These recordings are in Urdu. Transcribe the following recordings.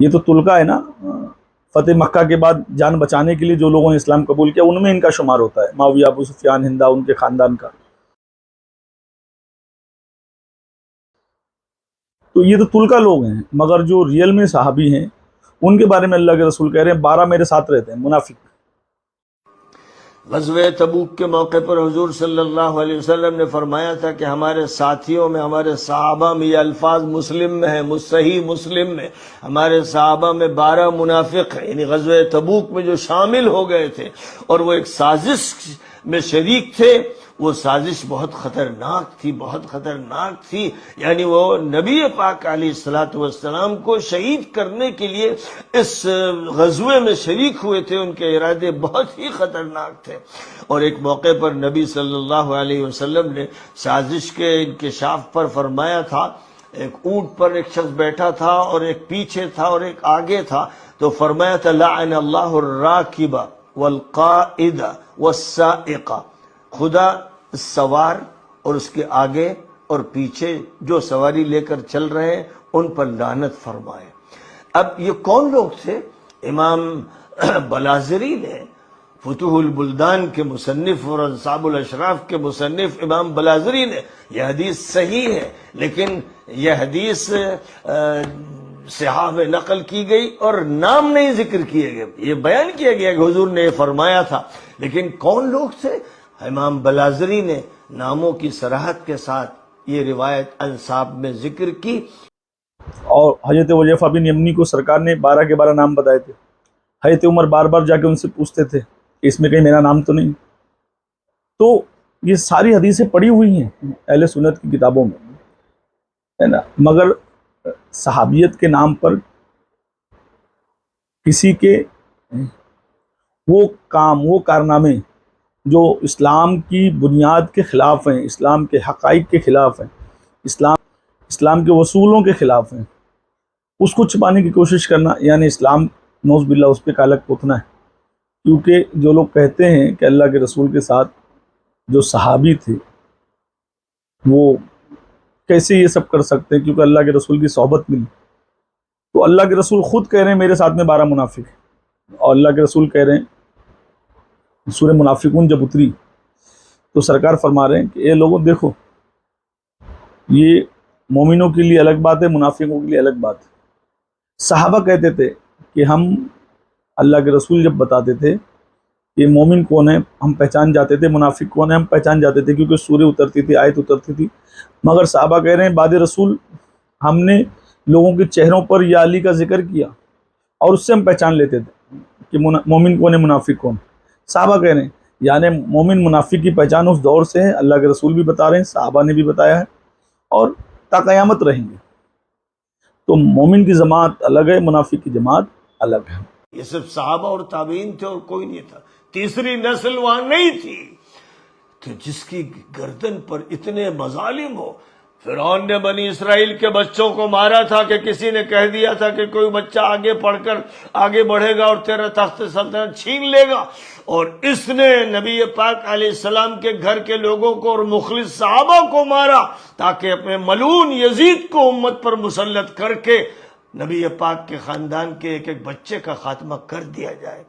یہ تو تلقا ہے نا، فتح مکہ کے بعد جان بچانے کے لیے جو لوگوں نے اسلام قبول کیا ان میں ان کا شمار ہوتا ہے، معاویہ، ابو سفیان، ہندا، ان کے خاندان کا. تو یہ تو تلقا لوگ ہیں، مگر جو ریئل میں صحابی ہیں ان کے بارے میں اللہ کے رسول کہہ رہے ہیں 12 میرے ساتھ رہتے ہیں منافق. غزوہ تبوک کے موقع پر حضور صلی اللہ علیہ وسلم نے فرمایا تھا کہ ہمارے ساتھیوں میں، ہمارے صحابہ میں، یہ الفاظ مسلم میں ہیں، صحیح مسلم میں، ہمارے صحابہ میں 12 منافق ہیں، یعنی غزوہ تبوک میں جو شامل ہو گئے تھے اور وہ ایک سازش میں شریک تھے. وہ سازش بہت خطرناک تھی، بہت خطرناک تھی. یعنی وہ نبی پاک علیہ الصلوۃ والسلام کو شہید کرنے کے لیے اس غزوے میں شریک ہوئے تھے. ان کے ارادے بہت ہی خطرناک تھے. اور ایک موقع پر نبی صلی اللہ علیہ وسلم نے سازش کے انکشاف پر فرمایا تھا، ایک اونٹ پر ایک شخص بیٹھا تھا اور ایک پیچھے تھا اور ایک آگے تھا، تو فرمایا تھا لعن اللہ الراکب والقائد والسائق، خدا سوار اور اس کے آگے اور پیچھے جو سواری لے کر چل رہے ہیں ان پر لعنت فرمائے. اب یہ کون لوگ تھے؟ امام بلازری نے، فتوح البلدان کے مصنف اور انصاب الاشراف کے مصنف امام بلازری نے، یہ حدیث صحیح ہے لیکن یہ حدیث صحاح میں نقل کی گئی اور نام نہیں ذکر کیے گئے. یہ بیان کیا گیا کہ حضور نے یہ فرمایا تھا، لیکن کون لوگ تھے؟ امام بلازری نے ناموں کی صراحت کے ساتھ یہ روایت انصاب میں ذکر کی. اور حضرت وجیفہ بن یمنی کو سرکار نے 12 کے 12 نام بتائے تھے. حضرت عمر بار بار جا کے ان سے پوچھتے تھے اس میں کہیں میرا نام تو نہیں. تو یہ ساری حدیثیں پڑھی ہوئی ہیں اہل سنت کی کتابوں میں، ہے نا. مگر صحابیت کے نام پر کسی کے وہ کام، وہ کارنامے جو اسلام کی بنیاد کے خلاف ہیں، اسلام کے حقائق کے خلاف ہیں، اسلام کے اصولوں کے خلاف ہیں، اس کو چھپانے کی کوشش کرنا، یعنی اسلام نوز باللہ اس پہ کالک پوتنا ہے. کیونکہ جو لوگ کہتے ہیں کہ اللہ کے رسول کے ساتھ جو صحابی تھے وہ کیسے یہ سب کر سکتے ہیں کیونکہ اللہ کے رسول کی صحبت ملی، تو اللہ کے رسول خود کہہ رہے ہیں میرے ساتھ میں 12 منافق ہیں. اور اللہ کے رسول کہہ رہے ہیں، سورہ منافقون جب اتری تو سرکار فرما رہے ہیں کہ اے لوگوں دیکھو، یہ مومنوں کے لیے الگ بات ہے، منافقوں کے لیے الگ بات ہے. صحابہ کہتے تھے کہ ہم اللہ کے رسول جب بتاتے تھے کہ مومن کون ہے ہم پہچان جاتے تھے، منافق کون ہے ہم پہچان جاتے تھے، کیونکہ سورہ اترتی تھی، آیت اترتی تھی. مگر صحابہ کہہ رہے ہیں بعد رسول ہم نے لوگوں کے چہروں پر یا علی کا ذکر کیا اور اس سے ہم پہچان لیتے تھے کہ مومن کون ہے، منافق کون. صحابہ کہہ رہے ہیں یعنی مومن منافق کی پہچان اس دور سے ہے، اللہ کے رسول بھی بتا رہے ہیں، صحابہ نے بھی بتایا ہے اور تا قیامت رہیں گے. تو مومن کی جماعت الگ ہے، منافق کی جماعت الگ ہے. یہ صرف صحابہ اور تابعین تھے اور کوئی نہیں تھا. تیسری نسل وہاں نہیں تھی کہ جس کی گردن پر اتنے مظالم ہو. فرعون نے بنی اسرائیل کے بچوں کو مارا تھا کہ کسی نے کہہ دیا تھا کہ کوئی بچہ آگے پڑھ کر آگے بڑھے گا اور تیرا تخت سلطنت چھین لے گا، اور اس نے نبی پاک علیہ السلام کے گھر کے لوگوں کو اور مخلص صحابہ کو مارا تاکہ اپنے ملعون یزید کو امت پر مسلط کر کے نبی پاک کے خاندان کے ایک ایک بچے کا خاتمہ کر دیا جائے.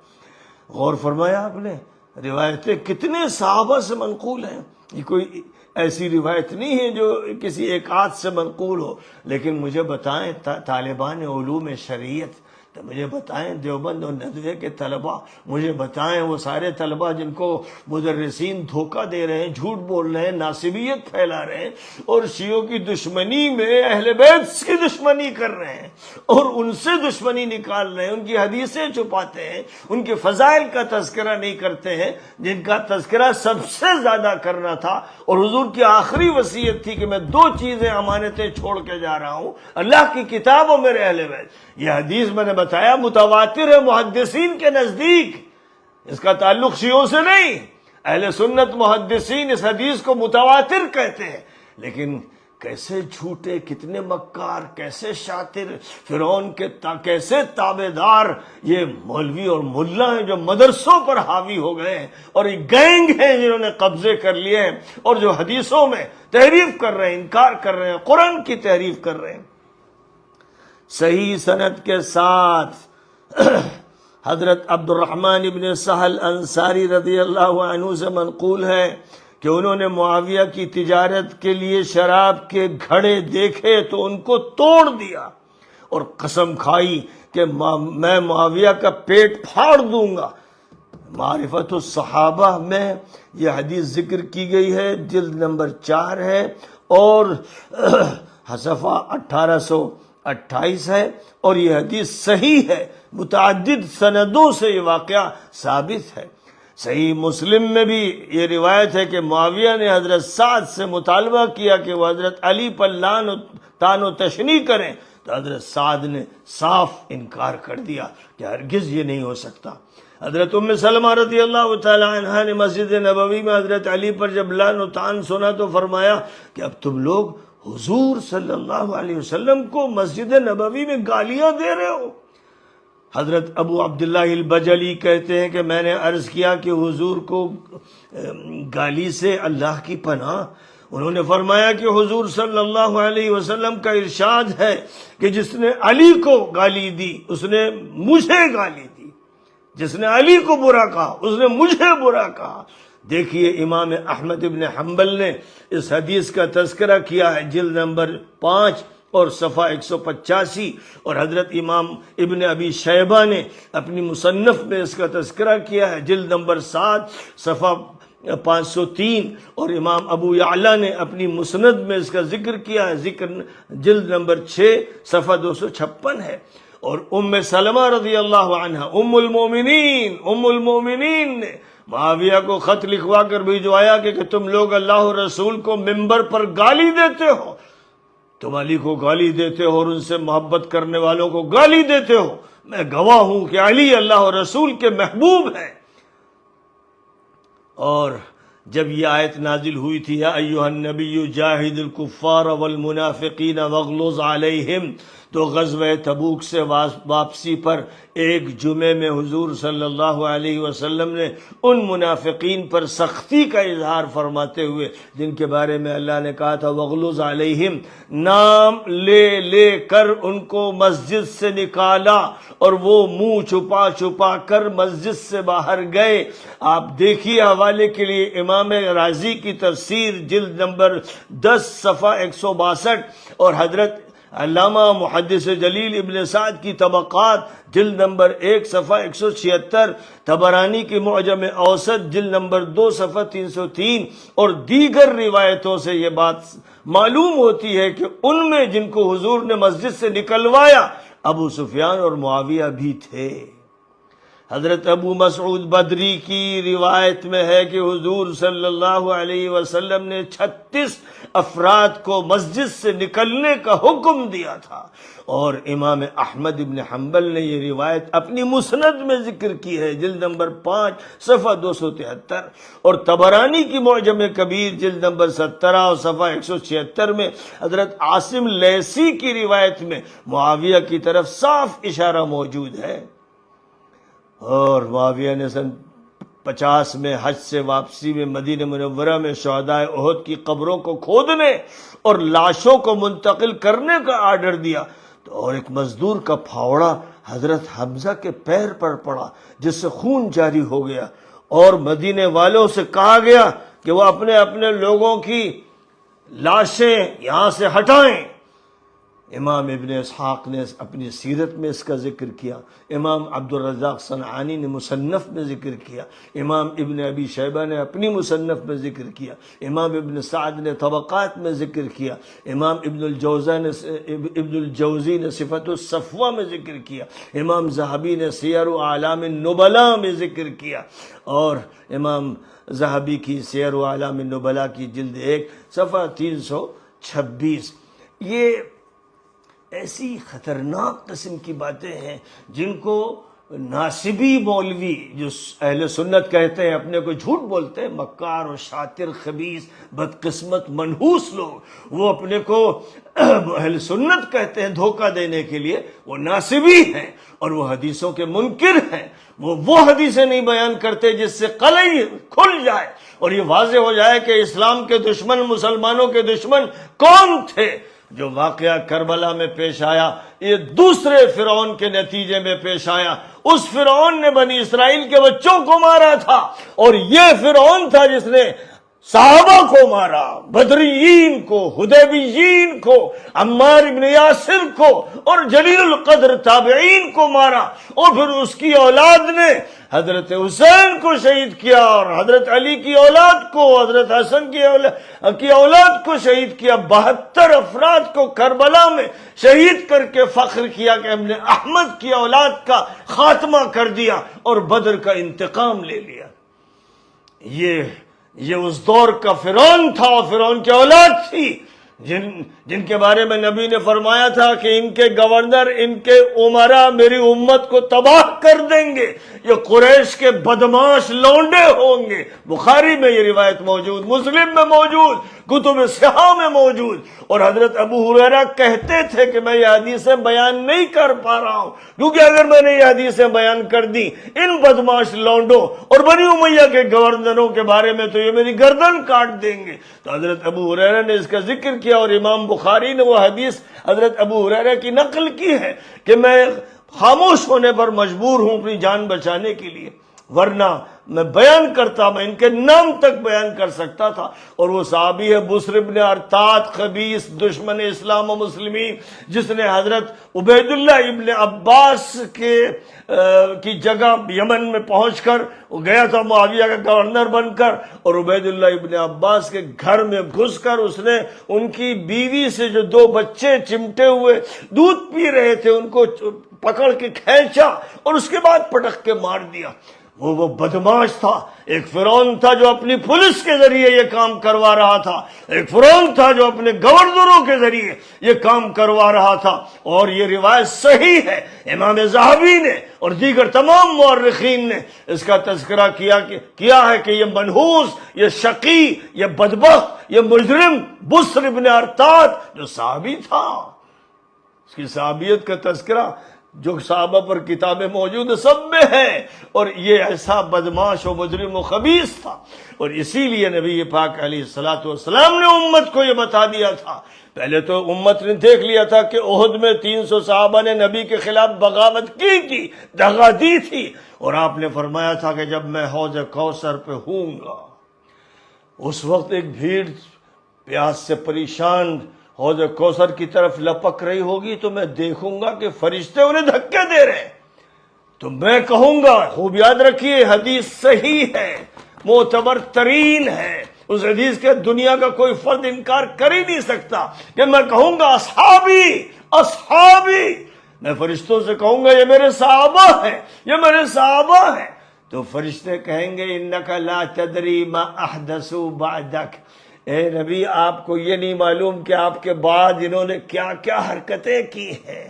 غور فرمایا آپ نے، روایتیں کتنے صحابہ سے منقول ہیں. یہ کوئی ایسی روایت نہیں ہے جو کسی ایک آدھ سے منقول ہو. لیکن مجھے بتائیں طالبان علوم شریعت، تو مجھے بتائیں دیوبند اور ندوے کے طلباء، مجھے بتائیں وہ سارے طلباء جن کو مدرسین دھوکہ دے رہے ہیں، جھوٹ بول رہے ہیں، ناسبیت پھیلا رہے ہیں اور شیعوں کی دشمنی میں اہل بیت کی دشمنی کر رہے ہیں اور ان سے دشمنی نکال رہے ہیں، ان کی حدیثیں چھپاتے ہیں، ان کے فضائل کا تذکرہ نہیں کرتے ہیں جن کا تذکرہ سب سے زیادہ کرنا تھا. اور حضور کی آخری وصیت تھی کہ میں 2 چیزیں امانتیں چھوڑ کے جا رہا ہوں، اللہ کی کتاب اور میرے اہل بیت. یہ حدیث میں نے بتایا متواتر ہے محدثین کے نزدیک، اس کا تعلق شیعوں سے نہیں. اہل سنت محدثین اس حدیث کو متواتر کہتے ہیں. لیکن کیسے جھوٹے، کتنے مکار، کیسے شاطر، فرعون کے کیسے تابع دار یہ مولوی اور ملا ہیں جو مدرسوں پر حاوی ہو گئے ہیں اور یہ گینگ ہیں جنہوں نے قبضے کر لیے ہیں اور جو حدیثوں میں تحریف کر رہے ہیں، انکار کر رہے ہیں، قرآن کی تحریف کر رہے ہیں. صحیح سند کے ساتھ حضرت عبد الرحمن ابن سہل انصاری رضی اللہ عنہ سے منقول ہے کہ انہوں نے معاویہ کی تجارت کے لیے شراب کے گھڑے دیکھے تو ان کو توڑ دیا اور قسم کھائی کہ میں معاویہ کا پیٹ پھاڑ دوں گا۔ معرفت الصحابہ میں یہ حدیث ذکر کی گئی ہے، جلد نمبر 4 ہے اور صفحہ 1828 ہے، اور یہ حدیث صحیح ہے، متعدد سندوں سے یہ واقعہ ثابت ہے۔ صحیح مسلم میں بھی یہ روایت ہے کہ معاویہ نے حضرت سعد سے مطالبہ کیا کہ وہ حضرت علی پر لعن و طعن و تشنیع کریں، تو حضرت سعد نے صاف انکار کر دیا کہ ہرگز یہ نہیں ہو سکتا۔ حضرت ام سلمہ رضی اللہ تعالی عنہا نے مسجد نبوی میں حضرت علی پر جب لعن و طعن سنا تو فرمایا کہ اب تم لوگ حضور صلی اللہ علیہ وسلم کو مسجد نبوی میں گالیاں دے رہے ہو۔ حضرت ابو عبداللہ البجلی کہتے ہیں کہ میں نے عرض کیا کہ حضور کو گالی سے اللہ کی پناہ۔ انہوں نے فرمایا کہ حضور صلی اللہ علیہ وسلم کا ارشاد ہے کہ جس نے علی کو گالی دی اس نے مجھے گالی دی، جس نے علی کو برا کہا اس نے مجھے برا کہا۔ دیکھیے امام احمد ابن حنبل نے اس حدیث کا تذکرہ کیا ہے، جلد نمبر 5 اور صفحہ 185، اور حضرت امام ابن ابی شیبہ نے اپنی مصنف میں اس کا تذکرہ کیا ہے، جلد نمبر 7 صفحہ 503، اور امام ابو یعلا نے اپنی مسند میں اس کا ذکر کیا ہے، ذکر جلد نمبر 6 صفحہ 256 ہے۔ اور ام سلمہ رضی اللہ عنہا ام المومنین نے معاویہ کو خط لکھوا کر بھجوایا کہ تم لوگ اللہ اور رسول کو منبر پر گالی دیتے ہو، تم علی کو گالی دیتے ہو اور ان سے محبت کرنے والوں کو گالی دیتے ہو، میں گواہ ہوں کہ علی اللہ اور رسول کے محبوب ہیں۔ اور جب یہ آیت نازل ہوئی تھی یا ایھا النبی جاہد الکفار والمنافقین واغلظ علیہم، تو غزوہ تبوک سے واپسی پر ایک جمعے میں حضور صلی اللہ علیہ وسلم نے ان منافقین پر سختی کا اظہار فرماتے ہوئے جن کے بارے میں اللہ نے کہا تھا وغلظ علیہم، نام لے لے کر ان کو مسجد سے نکالا اور وہ منہ چھپا چھپا کر مسجد سے باہر گئے۔ آپ دیکھیے حوالے کے لیے امام رازی کی تفسیر جلد نمبر 10 صفحہ 162، اور حضرت علامہ محدث جلیل ابن سعد کی طبقات جلد نمبر 1 صفحہ 176، طبرانی کی معجم اوسط جلد نمبر 2 صفحہ 303، اور دیگر روایتوں سے یہ بات معلوم ہوتی ہے کہ ان میں جن کو حضور نے مسجد سے نکلوایا ابو سفیان اور معاویہ بھی تھے۔ حضرت ابو مسعود بدری کی روایت میں ہے کہ حضور صلی اللہ علیہ وسلم نے 36 افراد کو مسجد سے نکلنے کا حکم دیا تھا، اور امام احمد ابن حنبل نے یہ روایت اپنی مسند میں ذکر کی ہے، جلد نمبر 5 صفحہ 273، اور طبرانی کی معجم کبیر جلد نمبر 17 اور صفحہ 176 میں حضرت عاصم لیثی کی روایت میں معاویہ کی طرف صاف اشارہ موجود ہے۔ اور معاویہ نے سن 50 میں حج سے واپسی میں مدینہ منورہ میں شہدائے احد کی قبروں کو کھودنے اور لاشوں کو منتقل کرنے کا آرڈر دیا، تو اور ایک مزدور کا پھاوڑا حضرت حمزہ کے پیر پر پڑا جس سے خون جاری ہو گیا، اور مدینے والوں سے کہا گیا کہ وہ اپنے اپنے لوگوں کی لاشیں یہاں سے ہٹائیں۔ امام ابن اسحاق نے اپنی سیرت میں اس کا ذکر کیا، امام عبد الرزاق صنعانی نے مصنف میں ذکر کیا، امام ابن ابی شیبہ نے اپنی مصنف میں ذکر کیا، امام ابن سعد نے طبقات میں ذکر کیا، امام ابن الجوزی نے صفت الصفوہ میں ذکر کیا، امام ذہبی نے سیر اعلام النبلاء میں ذکر کیا، اور امام ذہبی کی سیر اعلام النبلاء کی جلد 1 صفحہ 326۔ یہ ایسی خطرناک قسم کی باتیں ہیں جن کو ناصبی مولوی جو اہل سنت کہتے ہیں، اپنے کو جھوٹ بولتے ہیں، مکار و شاطر خبیث بدقسمت منحوس لوگ، وہ اپنے کو اہل سنت کہتے ہیں دھوکہ دینے کے لیے، وہ ناصبی ہیں اور وہ حدیثوں کے منکر ہیں۔ وہ حدیثیں نہیں بیان کرتے جس سے قلعی کھل جائے اور یہ واضح ہو جائے کہ اسلام کے دشمن، مسلمانوں کے دشمن کون تھے۔ جو واقعہ کربلا میں پیش آیا یہ دوسرے فرعون کے نتیجے میں پیش آیا۔ اس فرعون نے بنی اسرائیل کے بچوں کو مارا تھا، اور یہ فرعون تھا جس نے صحابہ کو مارا، بدریین کو، حدیبیین کو، عمار ابن یاسر کو اور جلیل القدر تابعین کو مارا، اور پھر اس کی اولاد نے حضرت حسین کو شہید کیا، اور حضرت علی کی اولاد کو، حضرت حسن کی اولاد کو شہید کیا۔ 72 افراد کو کربلا میں شہید کر کے فخر کیا کہ ہم نے احمد کی اولاد کا خاتمہ کر دیا اور بدر کا انتقام لے لیا۔ یہ اس دور کا فرعون تھا، اور فرعون کی اولاد تھی جن کے بارے میں نبی نے فرمایا تھا کہ ان کے گورنر، ان کے عمرا میری امت کو تباہ کر دیں گے، یہ قریش کے بدماش لونڈے ہوں گے۔ بخاری میں یہ روایت موجود، مسلم میں موجود، کتب صحاح میں موجود۔ اور حضرت ابو ہریرہ کہتے تھے کہ میں یہ حدیثیں بیان نہیں کر پا رہا ہوں، کیونکہ اگر میں نے یہ حدیثیں بیان کر دی ان بدماش لونڈوں اور بنی امیہ کے گورنروں کے بارے میں تو یہ میری گردن کاٹ دیں گے۔ تو حضرت ابو ہریرہ نے اس کا ذکر کیا، اور امام بخاری نے وہ حدیث حضرت ابو ہریرہ کی نقل کی ہے کہ میں خاموش ہونے پر مجبور ہوں اپنی جان بچانے کے لیے، ورنہ میں بیان کرتا، میں ان کے نام تک بیان کر سکتا تھا۔ اور وہ صحابی ہے بسر ابن ارطاد، خبیث دشمن اسلام و مسلمین، جس نے حضرت عبید اللہ ابن عباس کی جگہ یمن میں پہنچ کر وہ گیا تھا معاویہ کا گورنر بن کر، اور عبید اللہ ابن عباس کے گھر میں گھس کر اس نے ان کی بیوی سے جو 2 بچے چمٹے ہوئے دودھ پی رہے تھے ان کو پکڑ کے کھینچا اور اس کے بعد پٹک کے مار دیا۔ وہ بدماش تھا، ایک فرعون تھا جو اپنی پولیس کے ذریعے یہ کام کروا رہا تھا، ایک فرعون تھا جو اپنے گورنروں کے ذریعے یہ کام کروا رہا تھا۔ اور یہ روایت صحیح ہے، امام ذہبی نے اور دیگر تمام مورخین نے اس کا تذکرہ کیا ہے کہ یہ منحوس، یہ شقی، یہ بدبخت، یہ مجرم بسر ابن ارطاد جو صحابی تھا، اس کی صحابیت کا تذکرہ جو صحابہ پر کتابیں موجود سب میں ہے، اور یہ ایسا بدماش و مجرم و خبیث تھا۔ اور اسی لیے نبی پاک علیہ الصلوۃ والسلام نے امت کو یہ بتا دیا تھا۔ پہلے تو امت نے دیکھ لیا تھا کہ احد میں 300 صحابہ نے نبی کے خلاف بغاوت کی تھی، دغا دی تھی، اور آپ نے فرمایا تھا کہ جب میں حوض کوثر پہ ہوں گا اس وقت ایک بھیڑ پیاس سے پریشان حوض کوثر کی طرف لپک رہی ہوگی تو میں دیکھوں گا کہ فرشتے انہیں دھکے دے رہے ہیں، تو میں کہوں گا، خوب یاد رکھیے حدیث صحیح ہے، معتبر ترین ہے، اس حدیث کے دنیا کا کوئی فرد انکار کر ہی نہیں سکتا کہ میں کہوں گا اصحابی اصحابی، میں فرشتوں سے کہوں گا یہ میرے صحابہ ہیں، یہ میرے صحابہ ہیں، تو فرشتے کہیں گے انک لا تدری ما احدثوا بعدک، اے نبی آپ کو یہ نہیں معلوم کہ آپ کے بعد انہوں نے کیا کیا حرکتیں کی ہیں،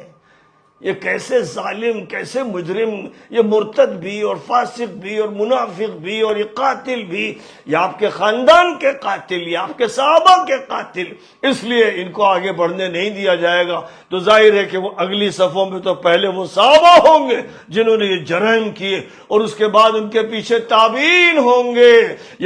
یہ کیسے ظالم، کیسے مجرم، یہ مرتد بھی اور فاسق بھی اور منافق بھی اور یہ قاتل بھی، یہ آپ کے خاندان کے قاتل، یہ آپ کے صحابہ کے قاتل، اس لیے ان کو آگے بڑھنے نہیں دیا جائے گا۔ تو ظاہر ہے کہ وہ اگلی صفوں میں تو پہلے وہ صحابہ ہوں گے جنہوں نے یہ جرائم کیے، اور اس کے بعد ان کے پیچھے تابعین ہوں گے،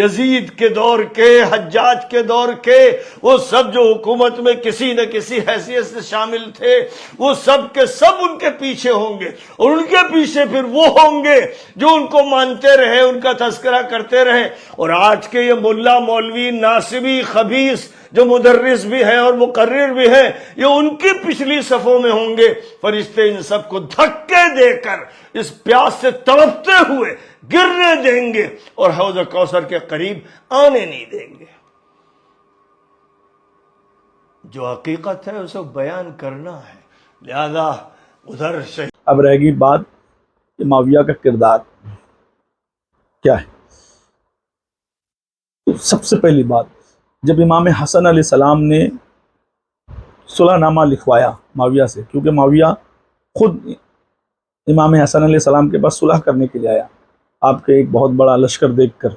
یزید کے دور کے، حجاج کے دور کے، وہ سب جو حکومت میں کسی نہ کسی حیثیت سے شامل تھے، وہ سب کے سب ان کے پیچھے ہوں گے، اور ان کے پیچھے پھر وہ ہوں گے جو ان کو مانتے رہے، ان کا تذکرہ کرتے رہے۔ اور آج کے یہ ملا مولوی ناصبی خبیث جو مدرس بھی ہیں اور مقرر بھی ہیں، یہ ان کی پچھلی صفوں میں ہوں گے۔ فرشتے ان سب کو دھکے دے کر اس پیاس سے تڑپتے ہوئے گرنے دیں گے اور حوض کوثر کے قریب آنے نہیں دیں گے۔ جو حقیقت ہے اسے بیان کرنا ہے، لہذا ادھر شہید۔ اب رہ گئی بات کہ معاویہ کا کردار کیا ہے۔ تو سب سے پہلی بات، جب امام حسن علیہ السلام نے صلح نامہ لکھوایا معاویہ سے، کیونکہ معاویہ خود امام حسن علیہ السلام کے پاس صلح کرنے کے لیے آیا آپ کے ایک بہت بڑا لشکر دیکھ کر،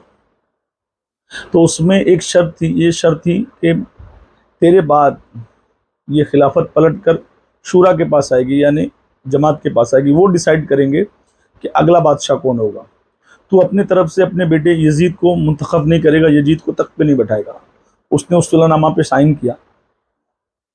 تو اس میں ایک شرط تھی، یہ شرط تھی کہ تیرے بعد یہ خلافت پلٹ کر شورا کے پاس آئے گی، یعنی جماعت کے پاس آئے گی، وہ ڈیسائیڈ کریں گے کہ اگلا بادشاہ کون ہوگا۔ تو اپنے طرف سے اپنے بیٹے یزید کو منتخب نہیں کرے گا، یزید کو تخت پہ نہیں بٹھائے گا۔ اس نے اس صلح نامہ پہ سائن کیا،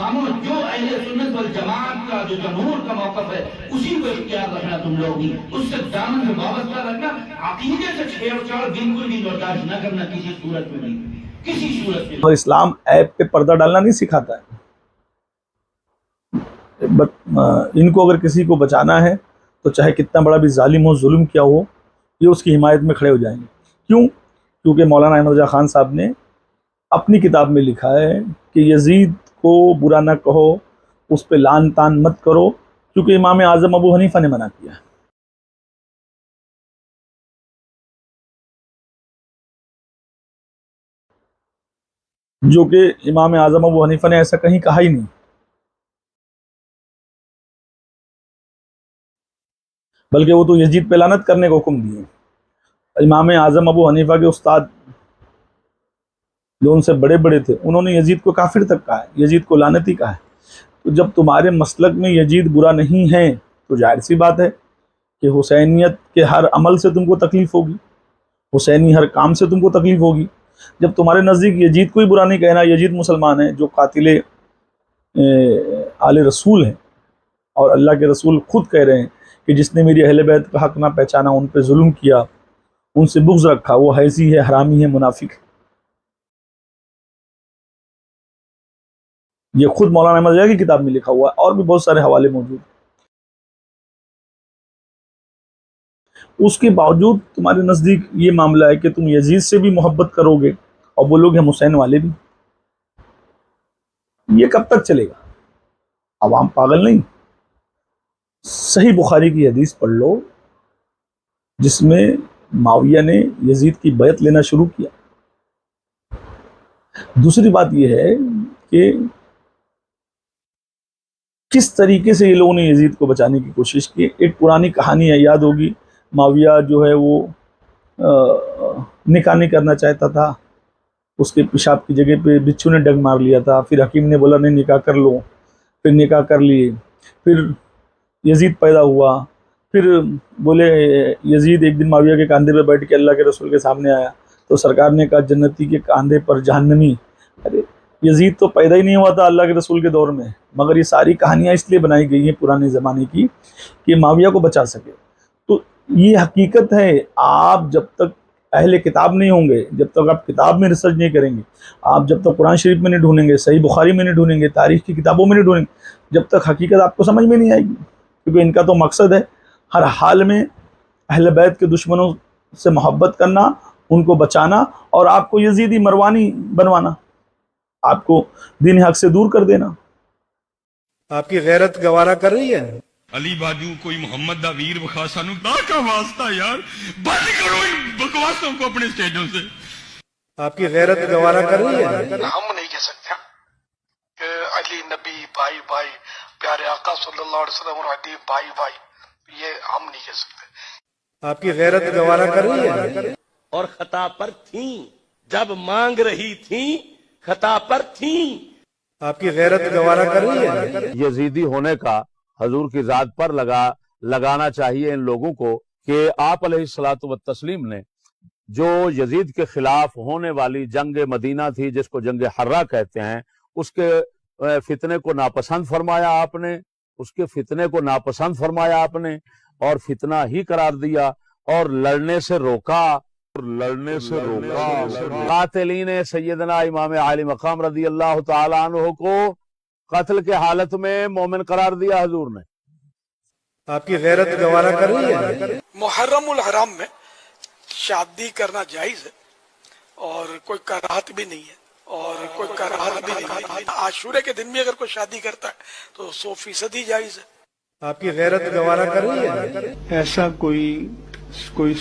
خاموش جو اہل سنت والجماعت کا جو جمہور کا موقف ہے اسی کو اختیار رکھنا تم لوگ بھی، اس سے دامن سے وابستہ رکھنا، عقیدے سے چھیڑ چھاڑ بالکل بھی برداشت نہ کرنا کسی صورت میں نہیں، کسی صورت میں۔ اور اسلام ایپ پہ پردہ ڈالنا نہیں سکھاتا ہے، ان کو اگر کسی کو بچانا ہے تو چاہے کتنا بڑا بھی ظالم ہو، ظلم کیا ہو، یہ اس کی حمایت میں کھڑے ہو جائیں گے۔ کیوں؟ کیونکہ مولانا احمد رضا خان صاحب نے اپنی کتاب میں لکھا ہے کہ یزید کو برا نہ کہو، اس پہ لعن تان مت کرو، کیونکہ امام اعظم ابو حنیفہ نے منع کیا ہے۔ جو کہ امام اعظم ابو حنیفہ نے ایسا کہیں کہا ہی نہیں۔ بلکہ وہ تو یزید پہ لعنت کرنے کو حکم دیے۔ امام اعظم ابو حنیفہ کے استاد جو ان سے بڑے بڑے تھے، انہوں نے یزید کو کافر تک کہا ہے، یزید کو لعنتی کہا ہے۔ تو جب تمہارے مسلک میں یزید برا نہیں ہے تو ظاہر سی بات ہے کہ حسینیت کے ہر عمل سے تم کو تکلیف ہوگی، حسینی ہر کام سے تم کو تکلیف ہوگی۔ جب تمہارے نزدیک یزید کو ہی برا نہیں کہنا، یزید مسلمان ہے جو قاتل آل رسول ہیں، اور اللہ کے رسول خود کہہ رہے ہیں کہ جس نے میری اہل بیت کا حق نہ پہچانا، ان پہ ظلم کیا، ان سے بغض رکھا، وہ حیثی ہے، حرامی ہے، منافق ہے۔ یہ خود مولانا احمد رضا کی کتاب میں لکھا ہوا ہے، اور بھی بہت سارے حوالے موجود ہیں۔ اس کے باوجود تمہارے نزدیک یہ معاملہ ہے کہ تم یزید سے بھی محبت کرو گے اور وہ لوگ ہیں حسین والے بھی۔ یہ کب تک چلے گا؟ عوام پاگل نہیں۔ صحیح بخاری کی حدیث پڑھ لو جس میں معاویہ نے یزید کی بیعت لینا شروع کیا۔ دوسری بات یہ ہے کہ کس طریقے سے یہ لوگوں نے یزید کو بچانے کی کوشش کی۔ ایک پرانی کہانی ہے، یاد ہوگی، معاویہ جو ہے وہ نکاح نہیں کرنا چاہتا تھا، اس کے پیشاب کی جگہ پہ بچھو نے ڈگ مار لیا تھا، پھر حکیم نے بولا نہیں نکاح کر لو، پھر نکاح کر لیے، پھر یزید پیدا ہوا، پھر بولے یزید ایک دن معاویہ کے کاندھے پہ بیٹھ کے اللہ کے رسول کے سامنے آیا تو سرکار نے کہا جنتی کے کاندھے پر جہنمی۔ ارے یزید تو پیدا ہی نہیں ہوا تھا اللہ کے رسول کے دور میں، مگر یہ ساری کہانیاں اس لیے بنائی گئی ہیں پرانے زمانے کی کہ معاویہ کو بچا سکے۔ تو یہ حقیقت ہے، آپ جب تک اہل کتاب نہیں ہوں گے، جب تک آپ کتاب میں ریسرچ نہیں کریں گے، آپ جب تک قرآن شریف میں نہیں ڈھونڈیں گے، صحیح بخاری میں نہیں ڈھونڈیں گے، تاریخ کی کتابوں میں نہیں ڈھونڈیں گے، جب تک حقیقت آپ کو سمجھ میں نہیں آئے گی۔ کیونکہ ان کا تو مقصد ہے ہر حال میں اہل بیت کے دشمنوں سے محبت کرنا، ان کو بچانا، اور آپ کو یزیدی مروانی بنوانا، آپ کو دین حق سے دور کر دینا۔ آپ کی غیرت گوارا کر رہی ہے؟ علی بادو کوئی محمد دا ویر بخا سانو دا کا واسطہ یار، بند کرو ان بکواسوں کو اپنے سٹیجوں سے۔ آپ کی غیرت گوارا کر رہی ہے؟ ہم نہیں کہہ سکتے کہ علی نبی بھائی بھائی، پیارے آقا صلی اللہ علیہ وسلم اور علی بھائی بھائی، یہ ہم نہیں کہہ سکتے۔ آپ کی غیرت گوارا کر رہی ہے؟ اور خطا پر تھیں، جب مانگ رہی تھیں خطا پر تھیں۔ آپ کی غیرت گوارا کر رہی ہے؟ یزیدی ہونے کا حضور کی ذات پر لگانا چاہیے ان لوگوں کو کہ آپ علیہ الصلوۃ والتسلیم نے جو یزید کے خلاف ہونے والی جنگ مدینہ تھی، جس کو جنگ حرہ کہتے ہیں، اس کے فتنے کو ناپسند فرمایا آپ نے، اس کے فتنے کو ناپسند فرمایا آپ نے، اور فتنہ ہی قرار دیا، اور لڑنے سے روکا، قاتلین سیدنا امام عالی مقام رضی اللہ تعالی عنہ کو قتل کے حالت میں مومن قرار دیا حضور نے۔ آپ کی غیرت گوارا کر رہی ہے؟ محرم الحرام میں شادی کرنا جائز ہے اور کوئی کراہت بھی نہیں ہے، عاشورے کے دن میں اگر کوئی شادی کرتا ہے تو 100% ہی جائز ہے۔ آپ کی غیرت گوارا کر رہی ہے؟ ایسا کوئی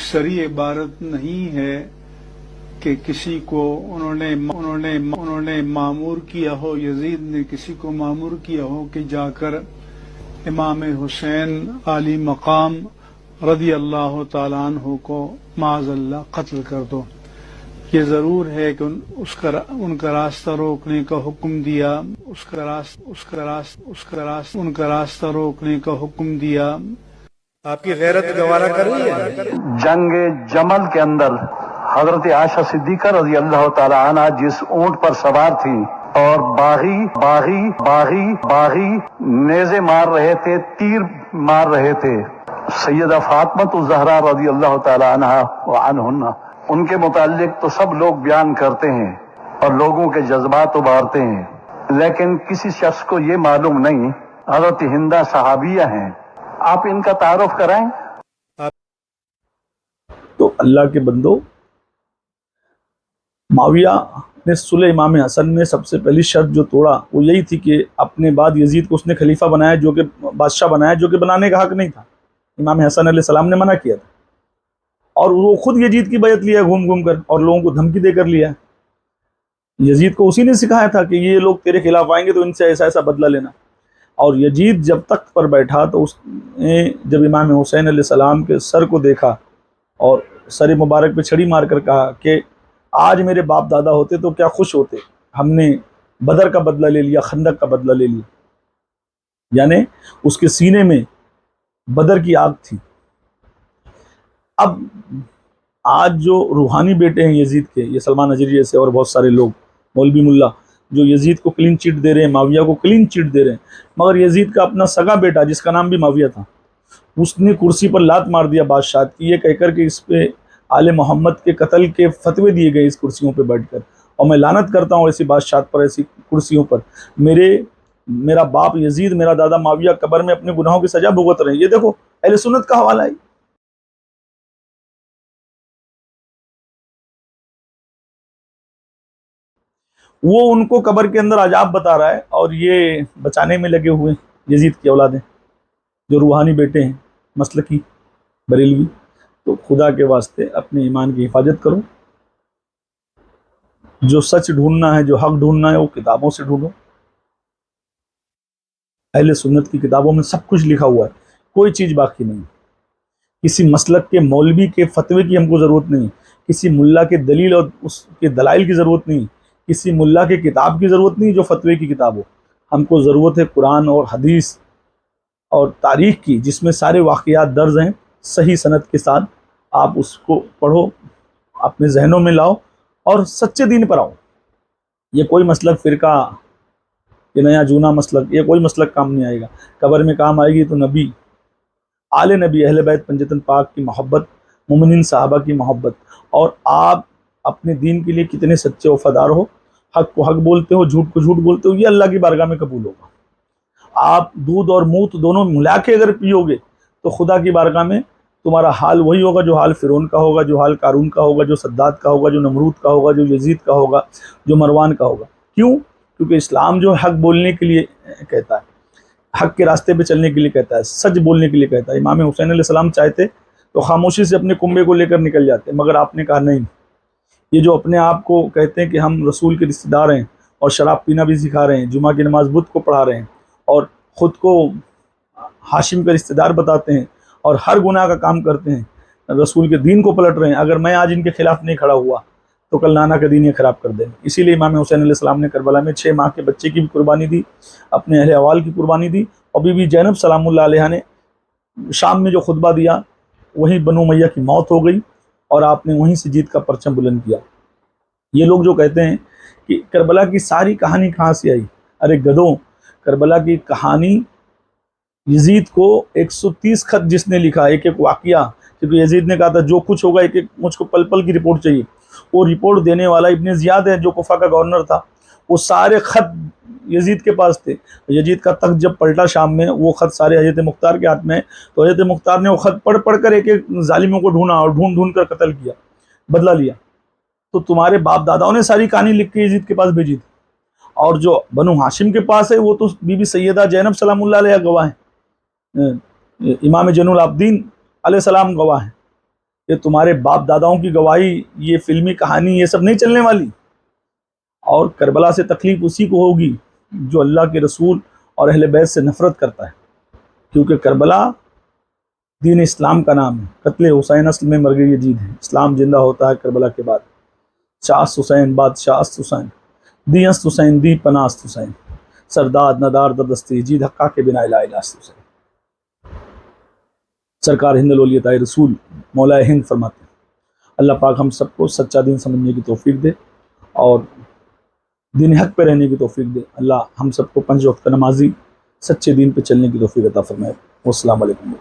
صریح عبارت نہیں ہے کہ کسی کو انہوں نے معمور کیا ہو، یزید نے کسی کو معمور کیا ہو کہ جا کر امام حسین علی مقام رضی اللہ تعالیٰ عنہ کو معاذ اللہ قتل کر دو۔ یہ ضرور ہے کہ ان کا راستہ روکنے کا حکم دیا، ان کا راستہ روکنے کا حکم دیا۔ آپ کی غیرت گوارا کر رہی ہے؟ جنگ جمل کے اندر حضرت عائشہ صدیقہ رضی اللہ تعالی عنہ جس اونٹ پر سوار تھی اور باغی نیزے مار رہے تھے، تیر مار رہے تھے۔ سیدہ فاطمہ الزہرا رضی اللہ تعالی عنہا وعنہن، ان کے متعلق تو سب لوگ بیان کرتے ہیں اور لوگوں کے جذبات ابھارتے ہیں، لیکن کسی شخص کو یہ معلوم نہیں حضرت ہندہ صحابیہ ہیں، آپ ان کا تعارف کرائیں۔ تو اللہ کے بندو، معاویہ نے صلح امام حسن میں سب سے پہلی شرط جو توڑا وہ یہی تھی کہ اپنے بعد یزید کو اس نے خلیفہ بنایا، جو کہ بادشاہ بنایا، جو کہ بنانے کا حق نہیں تھا۔ امام حسن علیہ السلام نے منع کیا تھا، اور وہ خود یزید کی بیعت لیا گھوم گھوم کر، اور لوگوں کو دھمکی دے کر لیا۔ یزید کو اسی نے سکھایا تھا کہ یہ لوگ تیرے خلاف آئیں گے تو ان سے ایسا ایسا بدلہ لینا۔ اور یزید جب تخت پر بیٹھا تو اس نے جب امام حسین علیہ السلام کے سر کو دیکھا اور سر مبارک پہ چھڑی مار کر کہا کہ آج میرے باپ دادا ہوتے تو کیا خوش ہوتے، ہم نے بدر کا بدلہ لے لیا، خندق کا بدلہ لے لیا۔ یعنی اس کے سینے میں بدر کی آگ تھی۔ اب آج جو روحانی بیٹے ہیں یزید کے، یہ سلمان اجری جیسے اور بہت سارے لوگ، مولوی ملا، جو یزید کو کلین چٹ دے رہے ہیں، معاویہ کو کلین چٹ دے رہے ہیں، مگر یزید کا اپنا سگا بیٹا جس کا نام بھی معاویہ تھا، اس نے کرسی پر لات مار دیا بادشاہت کی، یہ کہہ کر کہ اس پہ آل محمد کے قتل کے فتوے دیے گئے اس کرسیوں پہ بیٹھ کر، اور میں لعنت کرتا ہوں ایسی بادشاہت پر، ایسی کرسیوں پر۔ میرا باپ یزید، میرا دادا معاویہ قبر میں اپنے گناہوں کی سزا بھگت رہے ہیں۔ یہ دیکھو اہل سنت کا حوالہ ہے۔ وہ ان کو قبر کے اندر عذاب بتا رہا ہے، اور یہ بچانے میں لگے ہوئے ہیں یزید کی اولادیں جو روحانی بیٹے ہیں، مسلکی بریلوی۔ تو خدا کے واسطے اپنے ایمان کی حفاظت کرو، جو سچ ڈھونڈنا ہے، جو حق ڈھونڈنا ہے، وہ کتابوں سے ڈھونڈو۔ اہل سنت کی کتابوں میں سب کچھ لکھا ہوا ہے، کوئی چیز باقی نہیں۔ کسی مسلک کے مولوی کے فتوے کی ہم کو ضرورت نہیں، کسی ملا کے دلیل اور اس کے دلائل کی ضرورت نہیں، کسی ملا کے کتاب کی ضرورت نہیں جو فتوے کی کتاب ہو۔ ہم کو ضرورت ہے قرآن اور حدیث اور تاریخ کی، جس میں سارے واقعات درج ہیں صحیح سند کے ساتھ۔ آپ اس کو پڑھو، اپنے ذہنوں میں لاؤ اور سچے دین پر آؤ۔ یہ کوئی مسلک، فرقہ، یہ نیا جونا مسلک، یہ کوئی مسلک کام نہیں آئے گا۔ قبر میں کام آئے گی تو نبی، آل نبی، اہل بیت پنجتن پاک کی محبت، مومنین صحابہ کی محبت، اور آپ اپنے دین کے لیے کتنے سچے وفادار ہو، حق کو حق بولتے ہو، جھوٹ کو جھوٹ بولتے ہو، یہ اللہ کی بارگاہ میں قبول ہوگا۔ آپ دودھ اور موت دونوں ملا کے اگر پیو گے تو خدا کی بارگاہ میں تمہارا حال وہی ہوگا جو حال فرعون کا ہوگا، جو حال قارون کا ہوگا، جو صداد کا ہوگا، جو نمرود کا ہوگا، جو یزید کا ہوگا، جو مروان کا ہوگا۔ کیوں؟ کیونکہ اسلام جو حق بولنے کے لیے کہتا ہے، حق کے راستے پہ چلنے کے لیے کہتا ہے، سچ بولنے کے لیے کہتا ہے۔ امام حسین علیہ السلام چاہتے تو خاموشی سے اپنے کنبے کو لے کر نکل جاتے، مگر آپ نے کہا نہیں۔ یہ جو اپنے آپ کو کہتے ہیں کہ ہم رسول کے رشتہ دار ہیں اور شراب پینا بھی سکھا رہے ہیں، جمعہ کی نماز بدھ کو پڑھا رہے ہیں، اور خود کو ہاشم کا رشتہ دار بتاتے ہیں، اور ہر گناہ کا کام کرتے ہیں، رسول کے دین کو پلٹ رہے ہیں، اگر میں آج ان کے خلاف نہیں کھڑا ہوا تو کل نانا کا دین یہ خراب کر دیں۔ اسی لیے امام حسین علیہ السلام نے کربلا میں 6 ماہ کے بچے کی بھی قربانی دی، اپنے اہل اوال کی قربانی دی، اور بی بی زینب سلام اللہ علیہ نے شام میں جو خطبہ دیا وہیں بنو امیہ کی موت ہو گئی، اور آپ نے وہیں سے جیت کا پرچم بلند کیا۔ یہ لوگ جو کہتے ہیں کہ کربلا کی ساری کہانی کہاں سے آئی، ارے گدوں، کربلا کی کہانی یزید کو 130 خط جس نے لکھا، ایک ایک واقعہ، کیونکہ یزید نے کہا تھا جو کچھ ہوگا ایک ایک مجھ کو پل پل کی رپورٹ چاہیے۔ وہ رپورٹ دینے والا ابن زیاد ہے جو کوفہ کا گورنر تھا، وہ سارے خط یزید کے پاس تھے۔ یزید کا تخت جب پلٹا شام میں، وہ خط سارے حضرت مختار کے ہاتھ میں، تو حضرت مختار نے وہ خط پڑھ پڑھ کر ایک ایک ظالموں کو ڈھونڈا اور ڈھونڈ ڈھونڈ کر قتل کیا، بدلہ لیا۔ تو تمہارے باپ داداؤں نے ساری کہانی لکھ کے یزید کے پاس بھیجی تھی، اور جو بنو ہاشم کے پاس ہے وہ تو بی بی سیدہ زینب سلام اللہ علیہ گواہ ہیں، امام جن العابدین علیہ السلام گواہ ہیں۔ یہ تمہارے باپ داداؤں کی گواہی، یہ فلمی کہانی، یہ سب نہیں چلنے والی۔ اور کربلا سے تکلیف اسی کو ہوگی جو اللہ کے رسول اور اہل بیت سے نفرت کرتا ہے، کیونکہ کربلا دین اسلام کا نام ہے۔ قتل حسین اصل میں مرگ یزید ہے، اسلام زندہ ہوتا ہے کربلا کے بعد۔ شاست حسین بادشاہ است حسین، دی است حسین دی پناست حسین، سرداد ندار ددست یزید حقا کے بنا الہ الہ است حسین۔ سرکار ہند الاولیاء رسول مولا ہند فرماتے ہیں۔ اللہ پاک ہم سب کو سچا دین سمجھنے کی توفیق دے، اور دین حق پہ رہنے کی توفیق دے. اللہ ہم سب کو 5 وقت نمازی سچے دین پہ چلنے کی توفیق عطا فرمائے. والسلام علیکم.